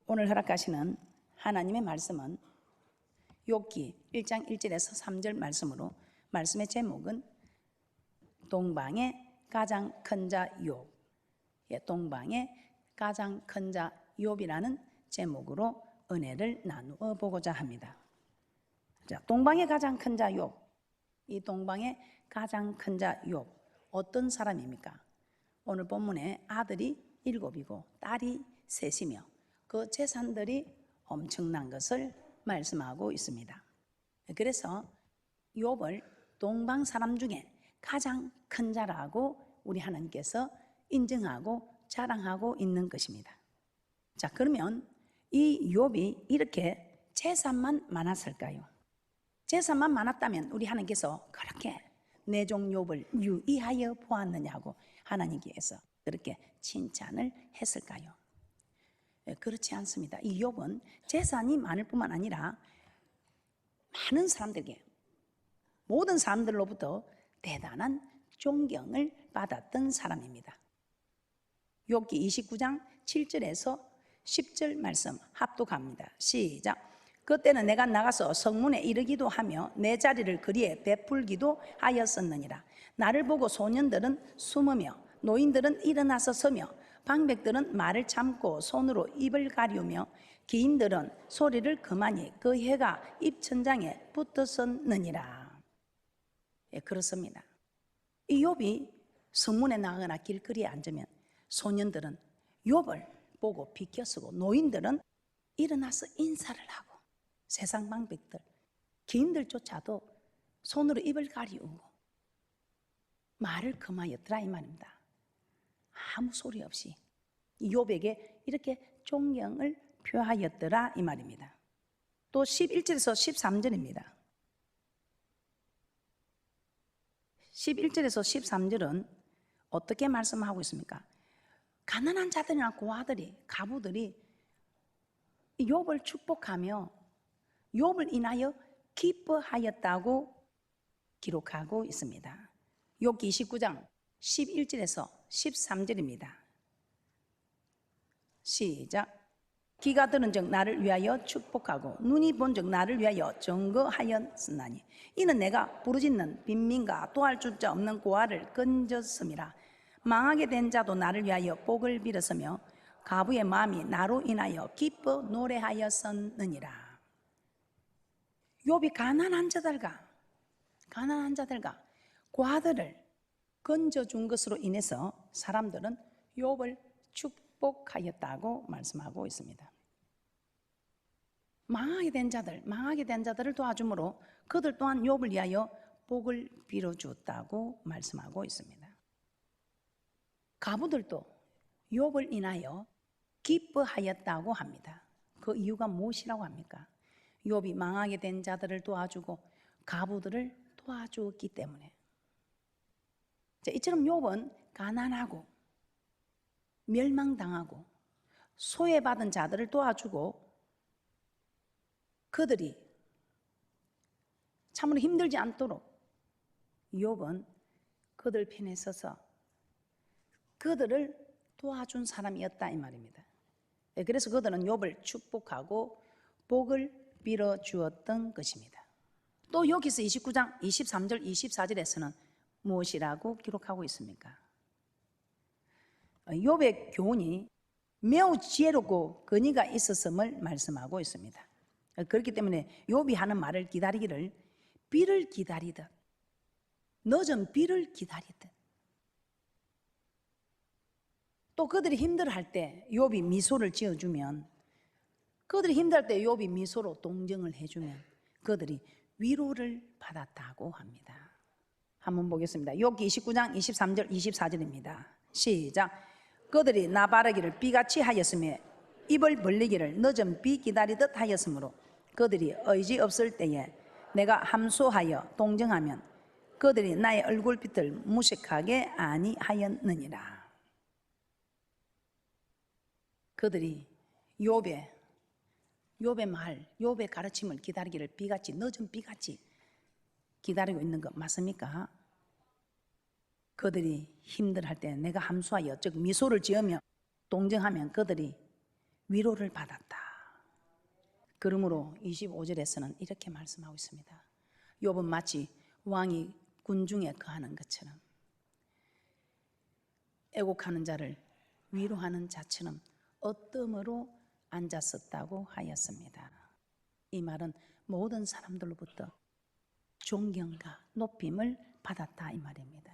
오늘 허락하시는 하나님의 말씀은 욥기 1장 1절에서 3절 말씀으로, 말씀의 제목은 동방의 가장 큰 자 욥, 동방의 가장 큰 자 욥이라는 제목으로 은혜를 나누어 보고자 합니다. 자, 동방의 가장 큰 자 욥, 이 동방의 가장 큰 자 욥, 어떤 사람입니까? 오늘 본문에 아들이 7이고 딸이 3이며 그 재산들이 엄청난 것을 말씀하고 있습니다. 그래서 욥을 동방 사람 중에 가장 큰 자라고 우리 하나님께서 인정하고 자랑하고 있는 것입니다. 자, 그러면 이 욥이 이렇게 재산만 많았을까요? 재산만 많았다면 우리 하나님께서 그렇게 내 종 욥을 유의하여 보았느냐고 하나님께서 그렇게 칭찬을 했을까요? 그렇지 않습니다. 이 욥은 재산이 많을 뿐만 아니라 많은 사람들에게, 모든 사람들로부터 대단한 존경을 받았던 사람입니다. 욥기 29장 7절에서 10절 말씀 합독합니다. 시작. 그때는 내가 나가서 성문에 이르기도 하며 내 자리를 거리에 베풀기도 하였었느니라. 나를 보고 소년들은 숨으며 노인들은 일어나서 서며 방백들은 말을 참고 손으로 입을 가리우며 기인들은 소리를 그만히 그 혀가 입천장에 붙었었느니라. 예, 그렇습니다. 이 욥이 성문에 나가거나 길거리에 앉으면 소년들은 욥을 보고 비켜서고 노인들은 일어나서 인사를 하고 세상 방백들, 기인들조차도 손으로 입을 가리우고 말을 금하였더라 이 말입니다. 아무 소리 없이 욥에게 이렇게 존경을 표하였더라 이 말입니다. 또 11절에서 13절입니다. 11절에서 13절은 어떻게 말씀하고 있습니까? 가난한 자들이나 고아들이, 가부들이 욥을 축복하며 욥을 인하여 기뻐하였다고 기록하고 있습니다. 욥기 29장 11절에서 13절입니다. 시작. 귀가 들은 즉 나를 위하여 축복하고 눈이 본 즉 나를 위하여 증거하였으나니 이는 내가 부르짖는 빈민과 도할 줄자 없는 고아를 건졌음이라. 망하게 된 자도 나를 위하여 복을 빌었으며 가부의 마음이 나로 인하여 기뻐 노래하였었느니라. 욥이 가난한 자들과 고아들을 건져준 것으로 인해서 사람들은 욥을 축복하였다고 말씀하고 있습니다. 망하게 된 자들을 도와줌으로 그들 또한 욥을 위하여 복을 빌어주었다고 말씀하고 있습니다. 가부들도 욥을 인하여 기뻐하였다고 합니다. 그 이유가 무엇이라고 합니까? 욥이 망하게 된 자들을 도와주고 가부들을 도와주었기 때문에. 자, 이처럼 욥은 가난하고 멸망당하고 소외받은 자들을 도와주고 그들이 참으로 힘들지 않도록 욥은 그들 편에 서서 그들을 도와준 사람이었다 이 말입니다. 그래서 그들은 욥을 축복하고 복을 빌어주었던 것입니다. 또 여기서 29장 23절 24절에서는 무엇이라고 기록하고 있습니까? 욥의 교훈이 매우 지혜롭고 근의가 있었음을 말씀하고 있습니다. 그렇기 때문에 욥이 하는 말을 기다리기를 비를 기다리듯, 늦은 비를 기다리듯, 또 그들이 힘들어할 때 욥이 미소를 지어주면, 그들이 힘들할 때 욥이 미소로 동정을 해주면 그들이 위로를 받았다고 합니다. 한번 보겠습니다. 욥기 29장 23절 24절입니다. 시작. 그들이 나 바라기를 비같이 하였으며 입을 벌리기를 늦은 비 기다리듯 하였으므로 그들이 의지 없을 때에 내가 함소하여 동정하면 그들이 나의 얼굴빛을 무색하게 아니하였느니라. 그들이 욥의 말, 욥의 가르침을 기다리기를 비같이, 늦은 비같이 기다리고 있는 것 맞습니까? 그들이 힘들할 때 내가 함수하여 즉 미소를 지으며 동정하면 그들이 위로를 받았다. 그러므로 25절에서는 이렇게 말씀하고 있습니다. 욥은 마치 왕이 군중에 거하는 것처럼, 애곡하는 자를 위로하는 자처럼 어뜸으로 앉았었다고 하였습니다. 이 말은 모든 사람들로부터 존경과 높임을 받았다 이 말입니다.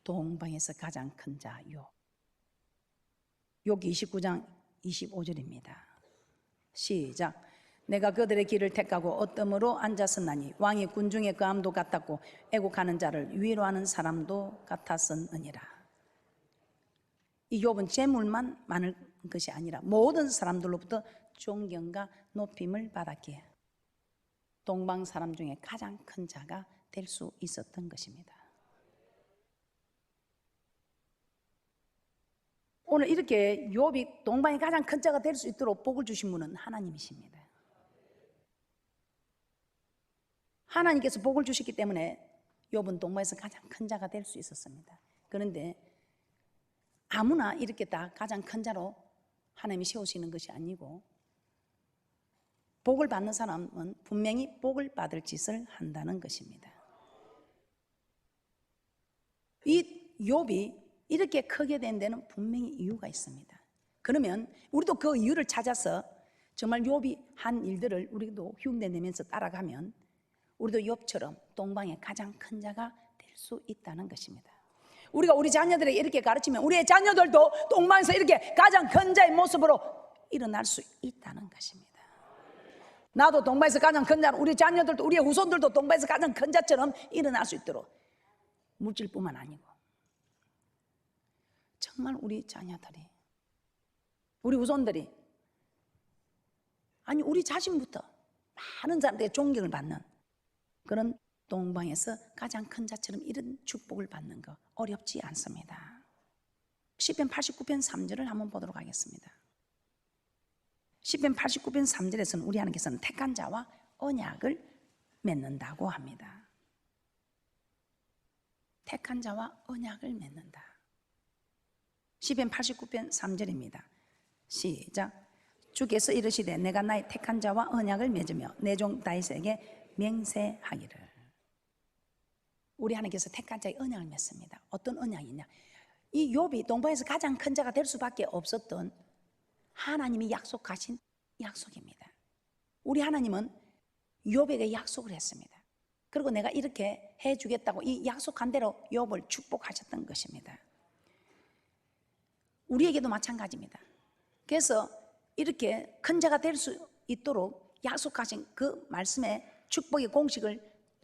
동방에서 가장 큰 자 욥. 욥기 29장 25절입니다. 시작. 내가 그들의 길을 택하고 어뜸으로 앉았었나니 왕이 군중의 거함도 같았고 애곡하는 자를 위로하는 사람도 같았었느니라. 이 욥은 재물만 많은 것이 아니라 모든 사람들로부터 존경과 높임을 받았기에 동방 사람 중에 가장 큰 자가 될 수 있었던 것입니다. 오늘 이렇게 욥이 동방의 가장 큰 자가 될 수 있도록 복을 주신 분은 하나님이십니다. 하나님께서 복을 주셨기 때문에 욥은 동방에서 가장 큰 자가 될 수 있었습니다. 그런데 아무나 이렇게 다 가장 큰 자로 하나님이 세우시는 것이 아니고, 복을 받는 사람은 분명히 복을 받을 짓을 한다는 것입니다. 이 욥이 이렇게 크게 된 데는 분명히 이유가 있습니다. 그러면 우리도 그 이유를 찾아서 정말 욥이 한 일들을 우리도 흉내 내면서 따라가면 우리도 욥처럼 동방의 가장 큰 자가 될 수 있다는 것입니다. 우리가 우리 자녀들에게 이렇게 가르치면 우리의 자녀들도 동방에서 이렇게 가장 큰 자의 모습으로 일어날 수 있다는 것입니다. 나도 동방에서 가장 큰 자로, 우리 자녀들도, 우리의 후손들도 동방에서 가장 큰 자처럼 일어날 수 있도록, 물질뿐만 아니고 정말 우리 자녀들이, 우리 후손들이, 아니 우리 자신부터 많은 사람들에게 존경을 받는 그런 동방에서 가장 큰 자처럼 이런 축복을 받는 거 어렵지 않습니다. 시편 89편 3절을 한번 보도록 하겠습니다. 시편 89편 3절에서는 우리 하나님께서는 택한 자와 언약을 맺는다고 합니다. 택한 자와 언약을 맺는다. 시편 89편 3절입니다. 시작. 주께서 이르시되 내가 나의 택한 자와 언약을 맺으며 내 종 다윗에게 맹세하기를. 우리 하나님께서 택한 자의 언약을 맺습니다. 어떤 언약이냐? 이 욥이 동방에서 가장 큰 자가 될 수밖에 없었던 하나님이 약속하신 약속입니다. 우리 하나님은 욥에게 약속을 했습니다. 그리고 내가 이렇게 해주겠다고 이 약속한 대로 욥을 축복하셨던 것입니다. 우리에게도 마찬가지입니다. 그래서 이렇게 큰 자가 될 수 있도록 약속하신 그 말씀의 축복의 공식을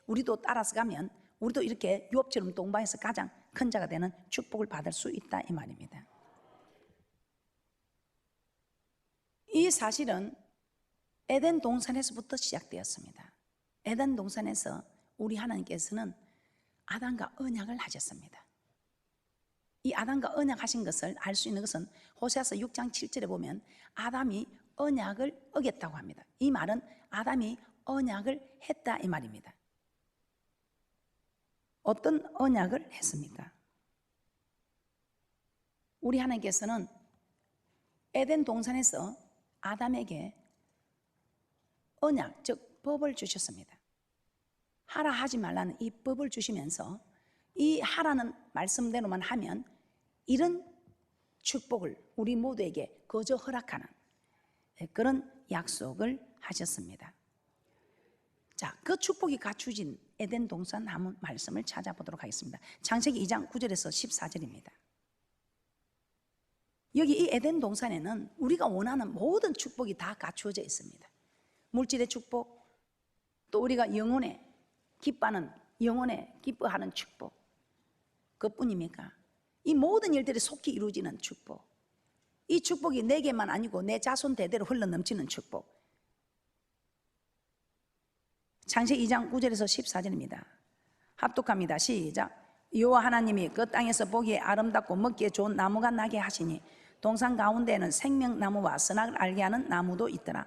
우리도 따라서 가면 우리도 이렇게 욥처럼 동방에서 가장 큰 자가 되는 축복을 받을 수 있다 이 말입니다. 이 사실은 에덴 동산에서부터 시작되었습니다. 에덴 동산에서 우리 하나님께서는 아담과 언약을 하셨습니다. 이 아담과 언약하신 것을 알 수 있는 것은 호세아서 6장 7절에 보면 아담이 언약을 어겼다고 합니다. 이 말은 아담이 언약을 했다 이 말입니다. 어떤 언약을 했습니까? 우리 하나님께서는 에덴 동산에서 아담에게 언약, 즉 법을 주셨습니다. 하라 하지 말라는 이 법을 주시면서 이 하라는 말씀대로만 하면 이런 축복을 우리 모두에게 거저 허락하는 그런 약속을 하셨습니다. 자, 그 축복이 갖추진 에덴 동산 한번 말씀을 찾아보도록 하겠습니다. 창세기 2장 9절에서 14절입니다. 여기 이 에덴 동산에는 우리가 원하는 모든 축복이 다 갖추어져 있습니다. 물질의 축복, 또 우리가 영혼에 기뻐하는 축복, 그뿐입니까? 이 모든 일들이 속히 이루어지는 축복, 이 축복이 내게만 아니고 내 자손 대대로 흘러넘치는 축복. 창세기 2장 9절에서 14절입니다. 합독합니다. 시작. 여호와 하나님이 그 땅에서 보기에 아름답고 먹기에 좋은 나무가 나게 하시니 동산 가운데에는 생명나무와 선악을 알게 하는 나무도 있더라.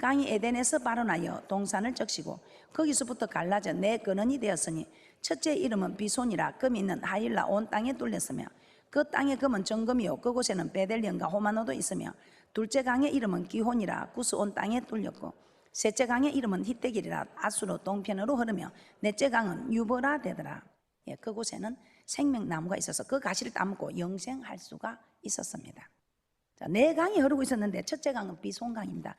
강이 에덴에서 발원하여 동산을 적시고 거기서부터 갈라져 네 근원이 되었으니 첫째 이름은 비손이라 금 있는 하일라 온 땅에 뚫렸으며 그 땅의 금은 정금이요 그곳에는 베델리엄과 호마노도 있으며 둘째 강의 이름은 기혼이라 구스 온 땅에 뚫렸고 셋째 강의 이름은 히데길이라 아수로 동편으로 흐르며 넷째 강은 유보라 되더라. 예, 그곳에는 생명나무가 있어서 그 가시를 따먹고 영생할 수가 있었습니다. 자, 네 강이 흐르고 있었는데 첫째 강은 비손강입니다.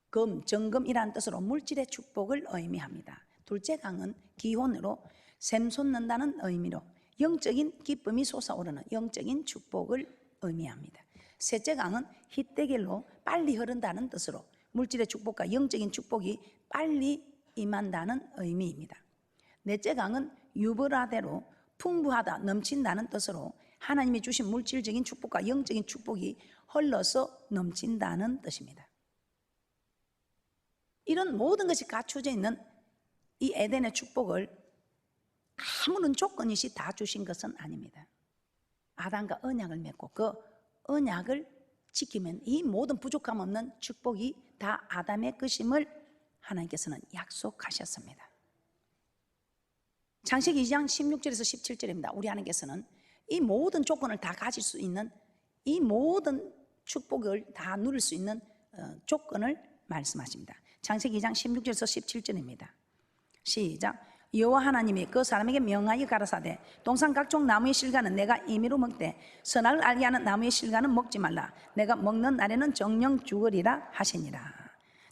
금, 정금이라는 뜻으로 물질의 축복을 의미합니다. 둘째 강은 기혼으로 샘솟는다는 의미로 영적인 기쁨이 솟아오르는 영적인 축복을 의미합니다. 셋째 강은 히데길로 빨리 흐른다는 뜻으로 물질의 축복과 영적인 축복이 빨리 임한다는 의미입니다. 넷째 강은 유브라데로 풍부하다, 넘친다는 뜻으로 하나님이 주신 물질적인 축복과 영적인 축복이 흘러서 넘친다는 뜻입니다. 이런 모든 것이 갖춰져 있는 이 에덴의 축복을 아무런 조건 없이 다 주신 것은 아닙니다. 아담과 언약을 맺고 그 언약을 지키면 이 모든 부족함 없는 축복이 다 아담의 것임을 하나님께서는 약속하셨습니다. 창세기 2장 16절에서 17절입니다. 우리 하나님께서는 이 모든 조건을 다 가질 수 있는 이 모든 축복을 다 누릴 수 있는 조건을 말씀하십니다. 창세기 2장 16절에서 17절입니다. 시작. 여호와 하나님이 그 사람에게 명하여 가라사대 동산 각종 나무의 실과는 내가 임의로 먹되 선악을 알게 하는 나무의 실과는 먹지 말라. 내가 먹는 날에는 정령 죽으리라 하시니라.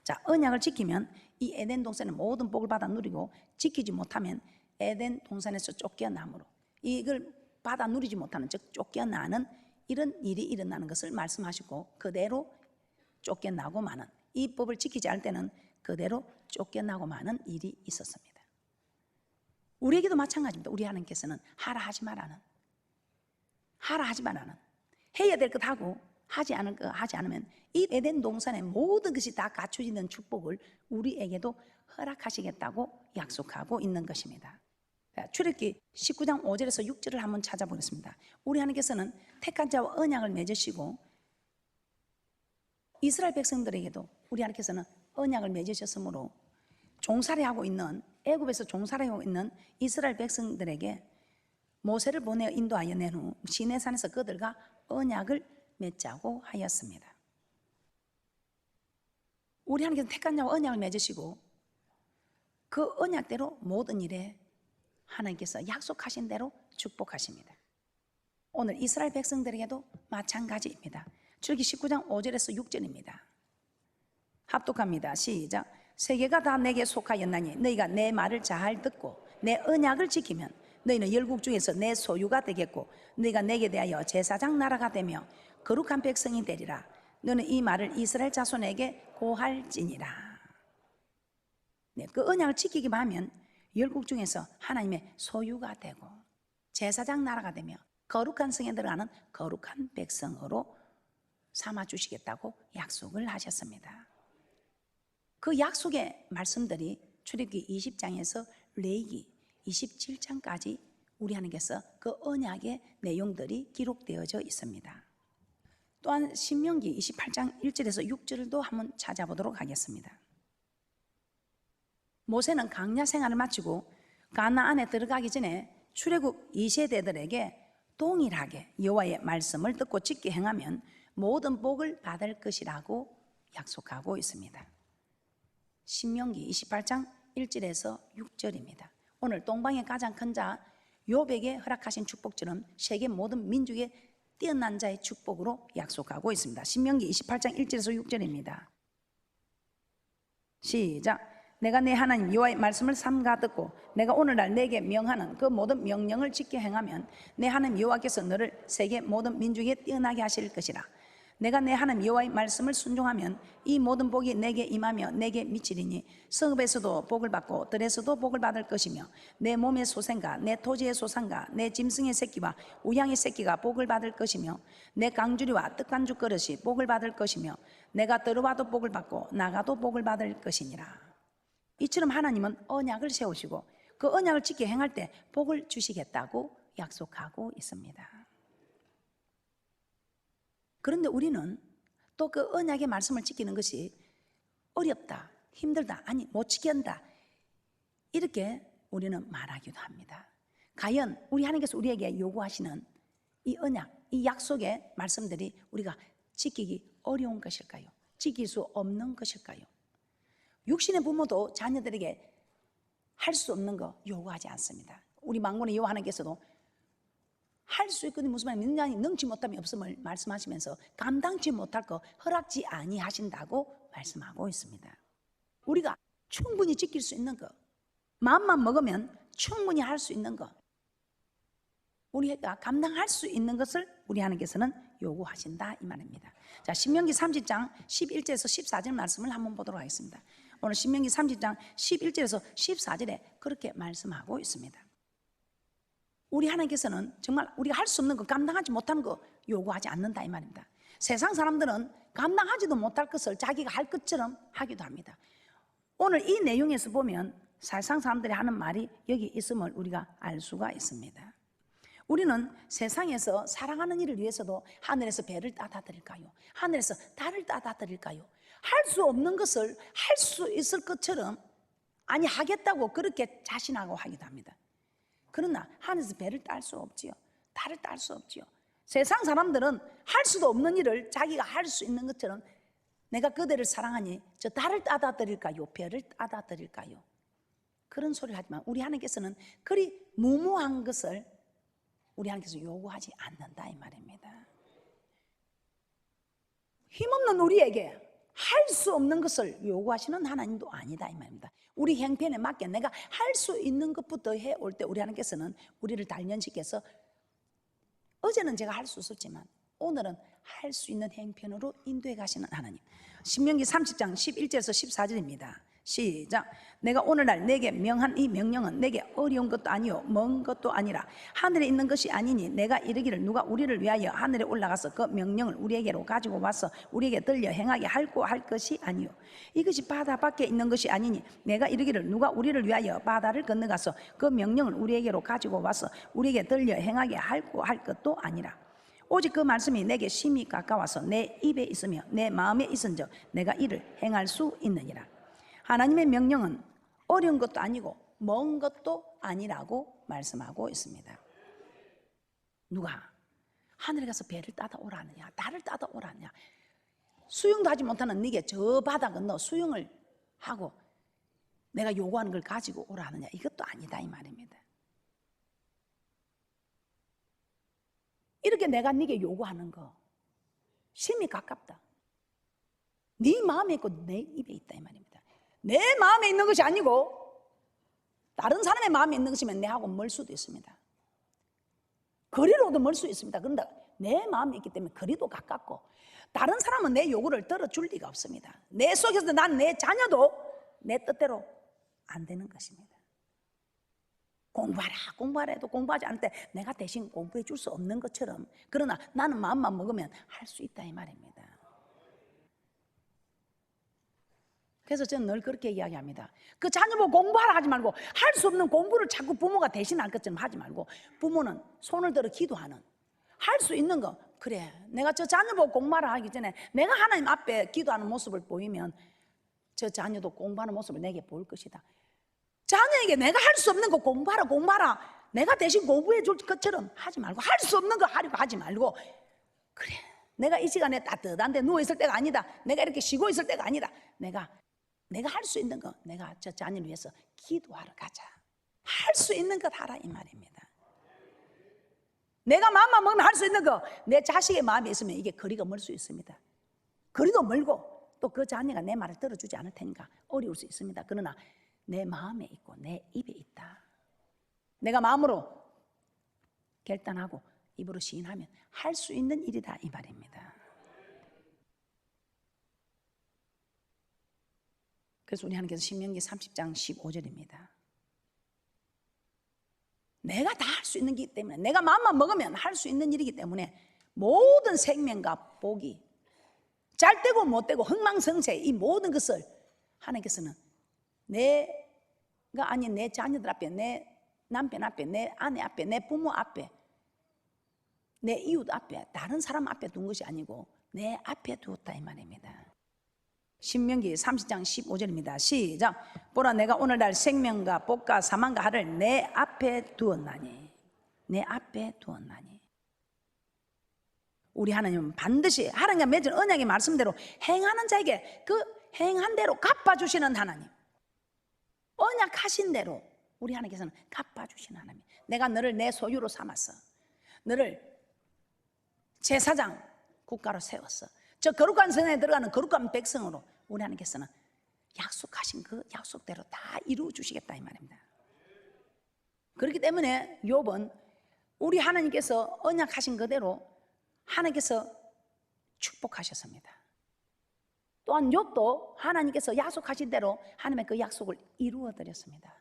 자, 언약을 지키면 이 에덴 동산의 모든 복을 받아 누리고 지키지 못하면 에덴 동산에서 쫓겨남으로 이걸 받아 누리지 못하는 즉 쫓겨나는 이런 일이 일어나는 것을 말씀하시고 그대로 쫓겨나고 마는 이 법을 지키지 않을 때는 그대로 쫓겨나고 마는 일이 있었습니다. 우리에게도 마찬가지입니다. 우리 하나님께서는 하라 하지 말라는 하라 하지 말라는 해야 될 것 하고 하지 않을 것 하지 않으면 이 에덴 동산의 모든 것이 다 갖춰지는 축복을 우리에게도 허락하시겠다고 약속하고 있는 것입니다. 출애굽기 19장 5절에서 6절을 한번 찾아보겠습니다. 우리 하나님께서는 택한 자와 언약을 맺으시고 이스라엘 백성들에게도 우리 하나님께서는 언약을 맺으셨으므로 종살이하고 있는 애굽에서 종살이하고 있는 이스라엘 백성들에게 모세를 보내 인도하여 낸 후 시내산에서 그들과 언약을 맺자고 하였습니다. 우리 하나님께서 택한 자와 언약을 맺으시고 그 언약대로 모든 일에 하나님께서 약속하신 대로 축복하십니다. 오늘 이스라엘 백성들에게도 마찬가지입니다. 출애굽기 19장 5절에서 6절입니다. 합독합니다. 시작. 세계가 다 내게 속하였나니 너희가 내 말을 잘 듣고 내 언약을 지키면 너희는 열국 중에서 내 소유가 되겠고 너희가 내게 대하여 제사장 나라가 되며 거룩한 백성이 되리라. 너는 이 말을 이스라엘 자손에게 고할지니라. 네, 그 언약을 지키기만 하면 열국 중에서 하나님의 소유가 되고 제사장 나라가 되며 거룩한 성에 들어가는 거룩한 백성으로 삼아주시겠다고 약속을 하셨습니다. 그 약속의 말씀들이 출애굽기 20장에서 레위기 27장까지 우리 하나님께서 그 언약의 내용들이 기록되어져 있습니다. 또한 신명기 28장 1절에서 6절도 한번 찾아보도록 하겠습니다. 모세는 광야 생활을 마치고 가나안에 들어가기 전에 출애굽 2세대들에게 동일하게 여호와의 말씀을 듣고 지켜 행하면 모든 복을 받을 것이라고 약속하고 있습니다. 신명기 28장 1절에서 6절입니다. 오늘 동방의 가장 큰 자 욥에게 허락하신 축복처럼 세계 모든 민족의 뛰어난 자의 축복으로 약속하고 있습니다. 신명기 28장 1절에서 6절입니다. 시작. 내가 내 하나님 여호와의 말씀을 삼가 듣고 내가 오늘날 내게 명하는 그 모든 명령을 지켜 행하면 내 하나님 여호와께서 너를 세계 모든 민족에 뛰어나게 하실 것이라. 내가 내 하나님 여호와의 말씀을 순종하면 이 모든 복이 내게 임하며 내게 미치리니 성읍에서도 복을 받고 들에서도 복을 받을 것이며 내 몸의 소생과 내 토지의 소산과 내 짐승의 새끼와 우양의 새끼가 복을 받을 것이며 내 강주리와 떡간주 그릇이 복을 받을 것이며 내가 들어와도 복을 받고 나가도 복을 받을 것이니라. 이처럼 하나님은 언약을 세우시고 그 언약을 지켜 행할 때 복을 주시겠다고 약속하고 있습니다. 그런데 우리는 또 그 언약의 말씀을 지키는 것이 어렵다, 힘들다, 아니 못 지킨다 이렇게 우리는 말하기도 합니다. 과연 우리 하나님께서 우리에게 요구하시는 이 언약, 이 약속의 말씀들이 우리가 지키기 어려운 것일까요? 지킬 수 없는 것일까요? 육신의 부모도 자녀들에게 할 수 없는 거 요구하지 않습니다. 우리 망군의 여호와 하나님께서도 할 수 있거든 무슨 말이냐면 인간이 능치 못함이 없음을 말씀하시면서 감당치 못할 거 허락지 아니하신다고 말씀하고 있습니다. 우리가 충분히 지킬 수 있는 거, 마음만 먹으면 충분히 할 수 있는 거, 우리가 감당할 수 있는 것을 우리 하나님께서는 요구하신다 이 말입니다. 자, 신명기 30장 11절에서 14절 말씀을 한번 보도록 하겠습니다. 오늘 신명기 30장 11절에서 14절에 그렇게 말씀하고 있습니다. 우리 하나님께서는 정말 우리가 할 수 없는 거, 감당하지 못하는 거 요구하지 않는다 이 말입니다. 세상 사람들은 감당하지도 못할 것을 자기가 할 것처럼 하기도 합니다. 오늘 이 내용에서 보면 세상 사람들이 하는 말이 여기 있음을 우리가 알 수가 있습니다. 우리는 세상에서 살아가는 일을 위해서도 하늘에서 배를 따다 드릴까요? 하늘에서 달을 따다 드릴까요? 할 수 없는 것을 할 수 있을 것처럼 아니 하겠다고 그렇게 자신하고 하기도 합니다. 그러나 하늘에서 배를 딸 수 없지요. 달을 딸 수 없지요. 세상 사람들은 할 수도 없는 일을 자기가 할 수 있는 것처럼 내가 그대를 사랑하니 저 달을 따다 드릴까요? 배를 따다 드릴까요? 그런 소리를 하지만 우리 하나님께서는 그리 무모한 것을 우리 하나님께서 요구하지 않는다 이 말입니다. 힘없는 우리에게 할 수 없는 것을 요구하시는 하나님도 아니다 이 말입니다. 우리 형편에 맞게 내가 할 수 있는 것부터 해올 때 우리 하나님께서는 우리를 단련시켜서 어제는 제가 할 수 없었지만 오늘은 할 수 있는 형편으로 인도해 가시는 하나님. 신명기 30장 11절에서 14절입니다. 시작. 내가 오늘날 내게 명한 이 명령은 내게 어려운 것도 아니요 먼 것도 아니라 하늘에 있는 것이 아니니 내가 이르기를 누가 우리를 위하여 하늘에 올라가서 그 명령을 우리에게로 가지고 와서 우리에게 들려 행하게 할고 할 것이 아니요 이것이 바다 밖에 있는 것이 아니니 내가 이르기를 누가 우리를 위하여 바다를 건너가서 그 명령을 우리에게로 가지고 와서 우리에게 들려 행하게 할고 할 것도 아니라 오직 그 말씀이 내게 심히 가까워서 내 입에 있으며 내 마음에 있은즉 내가 이를 행할 수 있느니라. 하나님의 명령은 어려운 것도 아니고 먼 것도 아니라고 말씀하고 있습니다. 누가 하늘에 가서 배를 따다 오라느냐, 달을 따다 오라느냐, 수영도 하지 못하는 네게 저 바다 건너 수영을 하고 내가 요구하는 걸 가지고 오라느냐, 이것도 아니다 이 말입니다. 이렇게 내가 네게 요구하는 거 심히 가깝다. 네 마음에 있고 내 입에 있다 이 말입니다. 내 마음에 있는 것이 아니고 다른 사람의 마음에 있는 것이면 내하고 멀 수도 있습니다. 거리로도 멀 수 있습니다. 그런데 내 마음에 있기 때문에 거리도 가깝고 다른 사람은 내 요구를 들어줄 리가 없습니다. 내 속에서 난 내 자녀도 내 뜻대로 안 되는 것입니다. 공부하라 해도 공부하지 않을 때 내가 대신 공부해 줄 수 없는 것처럼 그러나 나는 마음만 먹으면 할 수 있다 이 말입니다. 그래서 저는 늘 그렇게 이야기합니다. 그 자녀 보고 공부하라 하지 말고 할 수 없는 공부를 자꾸 부모가 대신할 것처럼 하지 말고 부모는 손을 들어 기도하는 할 수 있는 거 그래 내가 저 자녀 보고 공부하라 하기 전에 내가 하나님 앞에 기도하는 모습을 보이면 저 자녀도 공부하는 모습을 내게 보일 것이다. 자녀에게 내가 할 수 없는 거 공부하라 내가 대신 공부해 줄 것처럼 하지 말고 할 수 없는 거 하려고 하지 말고 그래 내가 이 시간에 따뜻한데 누워있을 때가 아니다. 내가 이렇게 쉬고 있을 때가 아니다. 내가 할 수 있는 거 내가 저 자녀를 위해서 기도하러 가자. 할 수 있는 것 하라 이 말입니다. 내가 마음만 먹으면 할 수 있는 거 내 자식의 마음에 있으면 이게 거리가 멀 수 있습니다. 거리도 멀고 또 그 자녀가 내 말을 들어주지 않을 테니까 어려울 수 있습니다. 그러나 내 마음에 있고 내 입에 있다. 내가 마음으로 결단하고 입으로 시인하면 할 수 있는 일이다 이 말입니다. 그래서 우리 하나님께서 신명기 30장 15절입니다. 내가 다 할 수 있는 거기 때문에 내가 마음만 먹으면 할 수 있는 일이기 때문에 모든 생명과 복이 잘 되고 못 되고 흥망성쇠 이 모든 것을 하나님께서는 내가 아닌 내 자녀들 앞에 내 남편 앞에 내 아내 앞에 내 부모 앞에 내 이웃 앞에 다른 사람 앞에 둔 것이 아니고 내 앞에 두었다 이 말입니다. 신명기 30장 15절입니다. 시작. 보라 내가 오늘날 생명과 복과 사망과 하를 내 앞에 두었나니 내 앞에 두었나니 우리 하나님은 반드시 하나님과 맺은 언약의 말씀대로 행하는 자에게 그 행한 대로 갚아주시는 하나님, 언약하신 대로 우리 하나님께서는 갚아주시는 하나님. 내가 너를 내 소유로 삼았어. 너를 제사장 국가로 세웠어. 저 거룩한 성에 들어가는 거룩한 백성으로 우리 하나님께서는 약속하신 그 약속대로 다 이루어 주시겠다 이 말입니다. 그렇기 때문에 욥은 우리 하나님께서 언약하신 그대로 하나님께서 축복하셨습니다. 또한 욥도 하나님께서 약속하신 대로 하나님의 그 약속을 이루어 드렸습니다.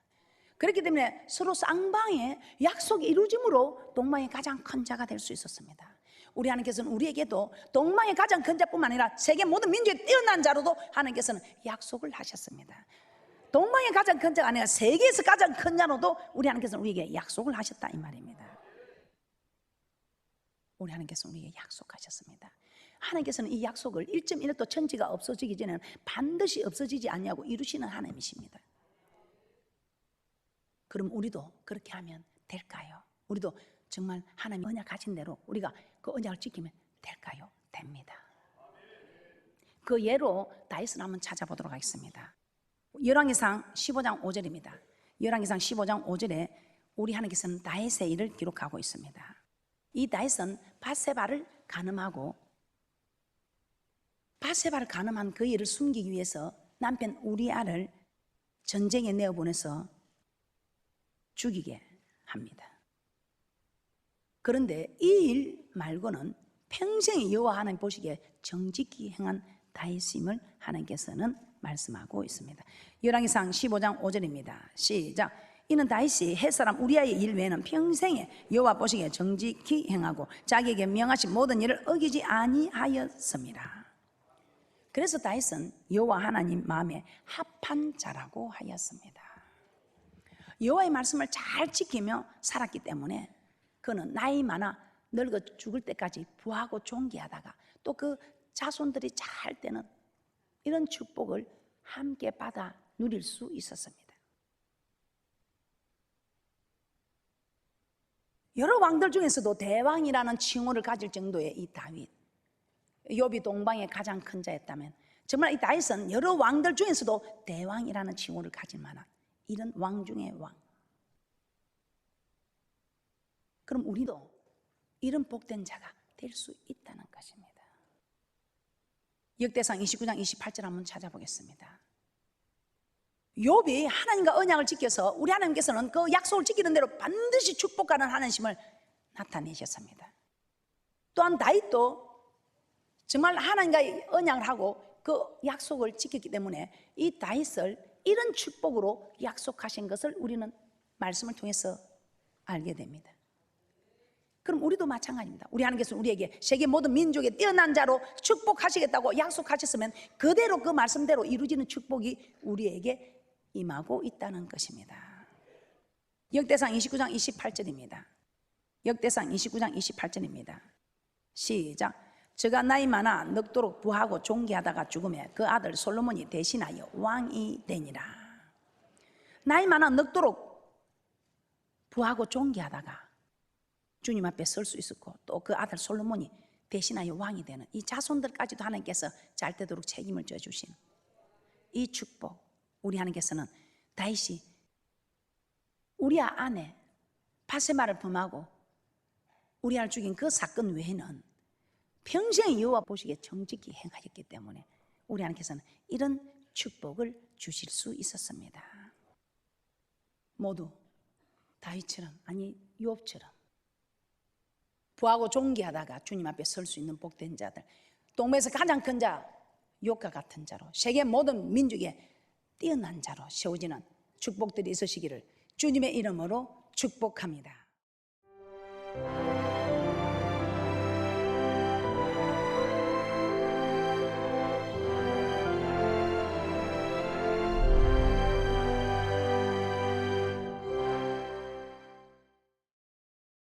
그렇기 때문에 서로 쌍방의 약속이 이루어짐으로 동방의 가장 큰 자가 될 수 있었습니다. 우리 하나님께서는 우리에게도 동방의 가장 큰 자뿐만 아니라 세계 모든 민족에 뛰어난 자로도 하나님께서는 약속을 하셨습니다. 동방의 가장 큰 자가 아니라 세계에서 가장 큰 자로도 우리 하나님께서는 우리에게 약속을 하셨다 이 말입니다. 우리 하나님께서는 우리에게 약속하셨습니다. 하나님께서는 이 약속을 1.1도 천지가 없어지기 전에는 반드시 없어지지 않냐고 이루시는 하나님이십니다. 그럼 우리도 그렇게 하면 될까요? 우리도 정말 하나님 언약 가진 대로 우리가 그 언약을 지키면 될까요? 됩니다. 그 예로 다윗을 한번 찾아보도록 하겠습니다. 열왕기상 15장 5절입니다. 열왕기상 15장 5절에 우리 하나님께서는 다윗의 일을 기록하고 있습니다. 이 다윗은 밧세바를 간음하고 밧세바를 간음한 그 일을 숨기기 위해서 남편 우리아를 전쟁에 내어보내서 죽이게 합니다. 그런데 이 일 말고는 평생 여호와 하나님 보시기에 정직히 행한 다윗임을 하나님께서는 말씀하고 있습니다. 열왕기상 15장 5절입니다. 시작. 이는 다윗이 햇사람 우리아의 일 외에는 평생에 여호와 보시기에 정직히 행하고 자기에게 명하신 모든 일을 어기지 아니하였습니다. 그래서 다윗은 여호와 하나님 마음에 합한 자라고 하였습니다. 여호와의 말씀을 잘 지키며 살았기 때문에 그는 나이 많아 늙어 죽을 때까지 부하고 존귀하다가 또 그 자손들이 잘 때는 이런 축복을 함께 받아 누릴 수 있었습니다. 여러 왕들 중에서도 대왕이라는 칭호를 가질 정도의 이 다윗, 욥이 동방의 가장 큰 자였다면 정말 이 다윗은 여러 왕들 중에서도 대왕이라는 칭호를 가질 만한 이런 왕 중의 왕. 그럼 우리도 이런 복된 자가 될 수 있다는 것입니다. 역대상 29장 28절 한번 찾아보겠습니다. 욥이 하나님과 언약을 지켜서 우리 하나님께서는 그 약속을 지키는 대로 반드시 축복하는 하나님을 나타내셨습니다. 또한 다윗도 정말 하나님과 언약을 하고 그 약속을 지켰기 때문에 이 다윗을 이런 축복으로 약속하신 것을 우리는 말씀을 통해서 알게 됩니다. 그럼 우리도 마찬가지입니다. 우리 하나님께서 우리에게 세계 모든 민족에 뛰어난 자로 축복하시겠다고 약속하셨으면 그대로 그 말씀대로 이루어지는 축복이 우리에게 임하고 있다는 것입니다. 역대상 29장 28절입니다. 역대상 29장 28절입니다. 시작. 저가 나이 많아 늙도록 부하고 존귀하다가 죽음에 그 아들 솔로몬이 대신하여 왕이 되니라. 나이 많아 늙도록 부하고 존귀하다가 주님 앞에 설 수 있었고 또 그 아들 솔로몬이 대신하여 왕이 되는 이 자손들까지도 하나님께서 잘 되도록 책임을 져주신 이 축복, 우리 하나님께서는 다윗이 우리아 안에 밧세바를 범하고 우리아를 죽인 그 사건 외에는 평생 여호와 보시기에 정직히 행하였기 때문에 우리 하나님께서는 이런 축복을 주실 수 있었습니다. 모두 다윗처럼 아니 욥처럼 부하고 존귀하다가 주님 앞에 설 수 있는 복된 자들, 동방에서 가장 큰 자 욥과 같은 자로 세계 모든 민족에 뛰어난 자로 세워지는 축복들이 있으시기를 주님의 이름으로 축복합니다.